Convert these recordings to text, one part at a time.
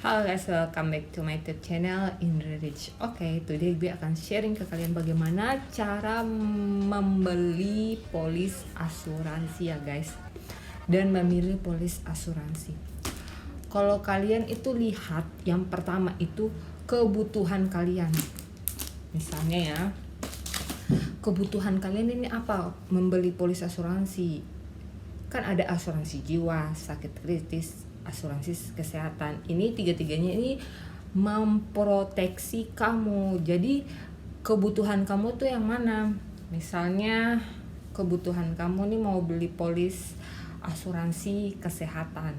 Halo guys, welcome back to my YouTube channel Indra Rich. Oke, today gue akan sharing ke kalian bagaimana cara membeli polis asuransi ya guys, dan memilih polis asuransi. Kalau kalian itu lihat, yang pertama itu kebutuhan kalian. Misalnya ya, kebutuhan kalian ini apa? Membeli polis asuransi. Kan ada asuransi jiwa, sakit kritis, asuransi kesehatan. Ini tiga-tiganya ini memproteksi kamu. Jadi kebutuhan kamu tuh yang mana? Misalnya kebutuhan kamu nih mau beli polis asuransi kesehatan.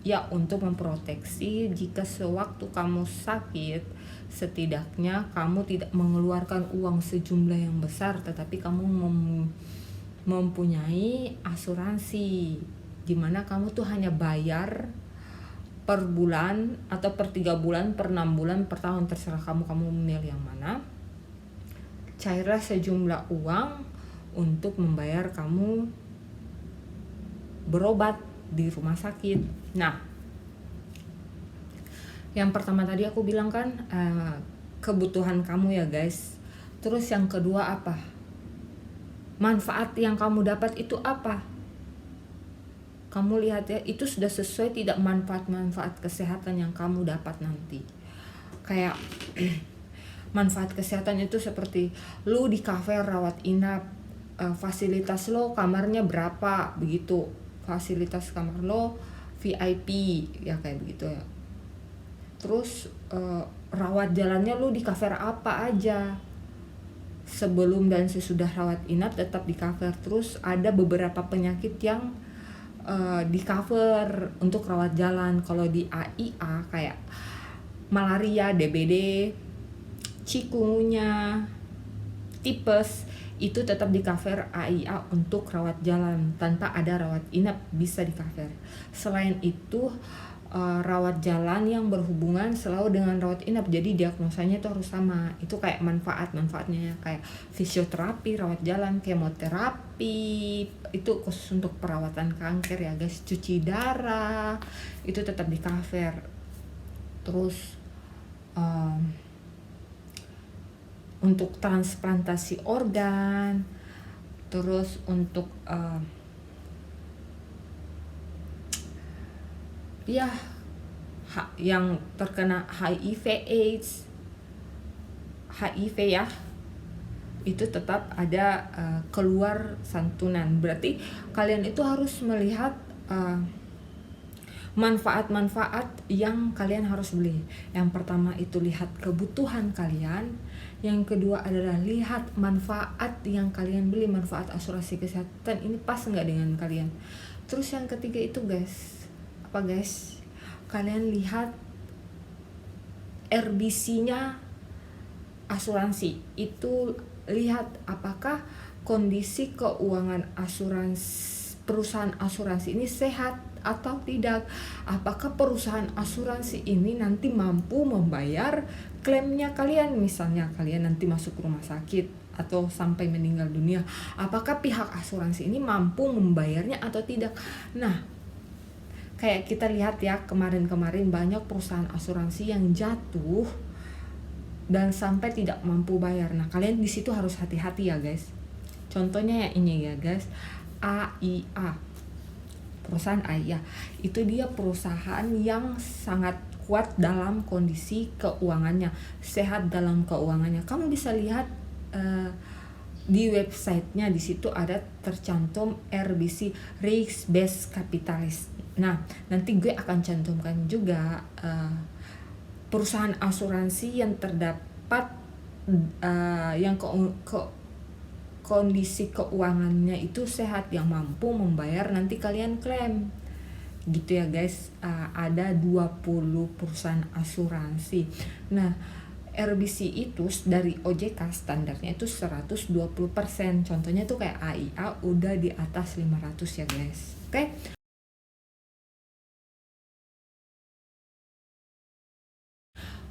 Ya, untuk memproteksi jika sewaktu kamu sakit, setidaknya kamu tidak mengeluarkan uang sejumlah yang besar, tetapi kamu mempunyai asuransi di mana kamu tuh hanya bayar per bulan atau per 3 bulan, per 6 bulan, per tahun, terserah kamu memilih yang mana. Cairlah sejumlah uang untuk membayar kamu berobat di rumah sakit. Nah, yang pertama tadi aku bilang kan kebutuhan kamu ya guys. Terus yang kedua apa? Manfaat yang kamu dapat itu apa? Kamu lihat ya, itu sudah sesuai tidak manfaat-manfaat kesehatan yang kamu dapat nanti. Kayak manfaat kesehatan itu seperti lu di cafe rawat inap, fasilitas lo kamarnya berapa, begitu. Fasilitas kamar lo VIP ya, kayak begitu ya. Terus rawat jalannya lu di cover apa aja, sebelum dan sesudah rawat inap tetap di cover. Terus ada beberapa penyakit yang di cover untuk rawat jalan. Kalau di AIA kayak malaria, DBD, cikungunya, tipes, itu tetap di cover AIA untuk rawat jalan tanpa ada rawat inap, bisa di cover. Selain itu rawat jalan yang berhubungan selalu dengan rawat inap, jadi diagnosanya itu harus sama. Itu kayak manfaatnya kayak fisioterapi, rawat jalan, kemoterapi, itu khusus untuk perawatan kanker ya guys. Cuci darah itu tetap di cover. Terus untuk transplantasi organ, terus untuk yang terkena HIV/AIDS, HIV ya, itu tetap ada keluar santunan. Berarti kalian itu harus melihat manfaat-manfaat yang kalian harus beli. Yang pertama itu lihat kebutuhan kalian. Yang kedua adalah lihat manfaat yang kalian beli, manfaat asuransi kesehatan ini pas nggak dengan kalian. Terus yang ketiga itu guys, apa guys? Kalian lihat RBC-nya asuransi. Itu lihat apakah kondisi keuangan perusahaan asuransi ini sehat atau tidak. Apakah perusahaan asuransi ini nanti mampu membayar klaimnya kalian. Misalnya kalian nanti masuk rumah sakit atau sampai meninggal dunia, apakah pihak asuransi ini mampu membayarnya atau tidak. Nah, kayak kita lihat ya, kemarin-kemarin banyak perusahaan asuransi yang jatuh dan sampai tidak mampu bayar. Nah, kalian di situ harus hati-hati ya guys. Contohnya ya ini ya guys, AIA. Perusahaan AIA itu dia perusahaan yang sangat kuat dalam kondisi keuangannya, sehat dalam keuangannya. Kamu bisa lihat di websitenya, di situ ada tercantum RBC, Risk Based Capitalist. Nah, nanti gue akan cantumkan juga perusahaan asuransi yang terdapat yang kondisi keuangannya itu sehat, yang mampu membayar nanti kalian klaim. Gitu ya guys. Ada 20 perusahaan asuransi. Nah, RBC itu dari OJK standarnya itu 120%. Contohnya tuh kayak AIA udah di atas 500 ya guys. Oke?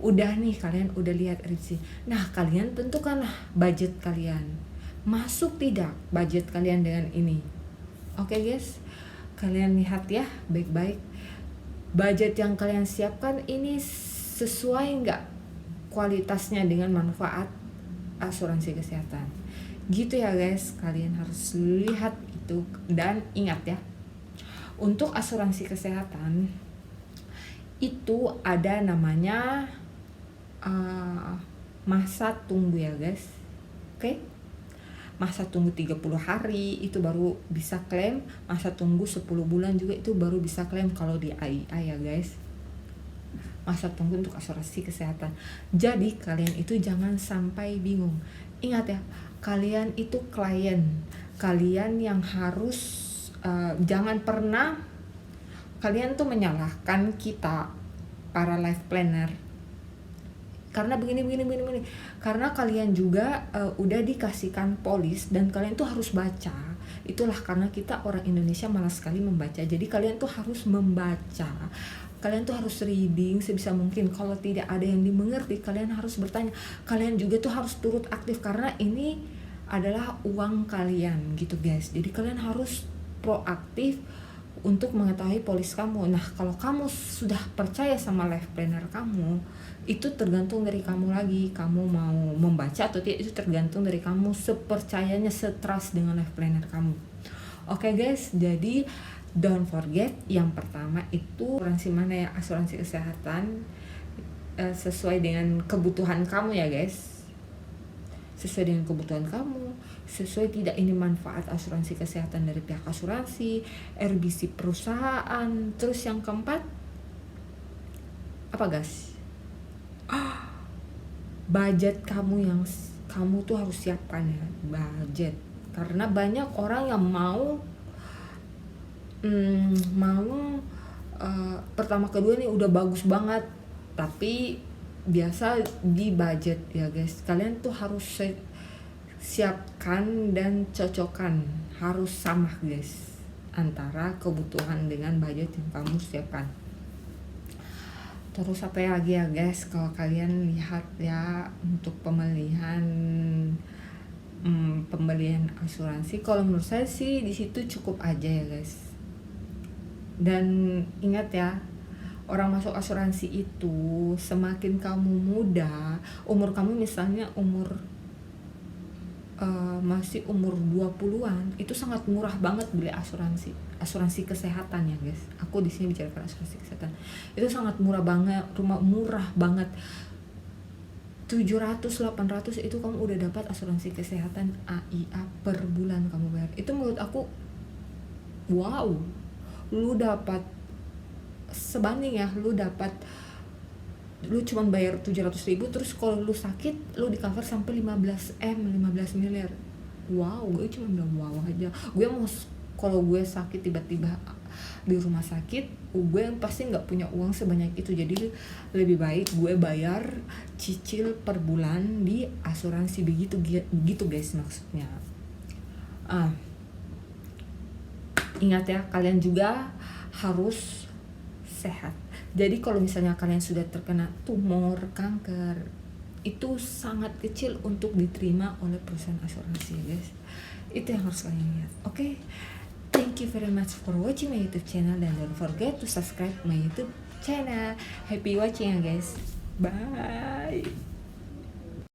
Udah nih, kalian udah lihat RBC. Nah, kalian tentukanlah budget kalian. Masuk tidak budget kalian dengan ini? Oke guys, kalian lihat ya baik-baik. budget yang kalian siapkan ini sesuai nggak kualitasnya dengan manfaat asuransi kesehatan. Gitu ya guys, kalian harus lihat itu. Dan ingat ya, untuk asuransi kesehatan itu ada namanya masa tunggu ya guys. Oke? Masa tunggu 30 hari itu baru bisa klaim, masa tunggu 10 bulan juga itu baru bisa klaim kalau di AIA ya guys. Masa tunggu untuk asuransi kesehatan. Jadi kalian itu jangan sampai bingung. Ingat ya, kalian itu klien, kalian yang harus jangan pernah kalian tuh menyalahkan kita para life planner. Karena begini. Karena kalian juga udah dikasihkan polis dan kalian tuh harus baca. Itulah karena kita orang Indonesia malas sekali membaca. Jadi kalian tuh harus membaca. Kalian tuh harus reading sebisa mungkin. Kalau tidak ada yang dimengerti, kalian harus bertanya. Kalian juga tuh harus turut aktif karena ini adalah uang kalian gitu guys. Jadi kalian harus proaktif untuk mengetahui polis kamu. Nah, kalau kamu sudah percaya sama life planner kamu, itu tergantung dari kamu lagi. Kamu mau membaca atau tidak, itu tergantung dari kamu sepercayanya, setrust dengan life planner kamu. Oke guys, jadi don't forget yang pertama itu asuransi mana ya, asuransi kesehatan sesuai dengan kebutuhan kamu ya guys. Sesuai dengan kebutuhan kamu, sesuai tidak ini manfaat asuransi kesehatan dari pihak asuransi, RBC perusahaan. Terus yang keempat apa guys? Budget kamu yang kamu tuh harus siapkan ya, budget. Karena banyak orang yang mau pertama kedua nih udah bagus banget, tapi biasa di budget ya guys. Kalian tuh harus siapkan dan cocokkan, harus sama guys antara kebutuhan dengan budget yang kamu siapkan. Terus apa lagi ya guys, kalau kalian lihat ya untuk pembelian asuransi, kalau menurut saya sih di situ cukup aja ya guys. Dan ingat ya, orang masuk asuransi itu semakin kamu muda, umur kamu misalnya masih umur 20-an, itu sangat murah banget beli asuransi kesehatan ya guys. Aku di sini bicarakan asuransi kesehatan. Itu sangat murah banget, murah banget. 700 800 itu kamu udah dapat asuransi kesehatan AIA per bulan kamu bayar. Itu menurut aku wow. Lu dapat sebanding ya, lu cuman bayar 700.000, terus kalau lu sakit lu di cover sampai 15 miliar. Wow, gue cuma bilang wow aja. Gue mau kalau gue sakit tiba-tiba di rumah sakit, gue pasti nggak punya uang sebanyak itu. Jadi lebih baik gue bayar cicil per bulan di asuransi begitu guys maksudnya. Ingat ya, kalian juga harus sehat. Jadi kalau misalnya kalian sudah terkena tumor, kanker, itu sangat kecil untuk diterima oleh perusahaan asuransi guys. Itu yang harus kalian lihat. Oke. Thank you very much for watching my YouTube channel, dan don't forget to subscribe my YouTube channel. Happy watching ya guys. Bye.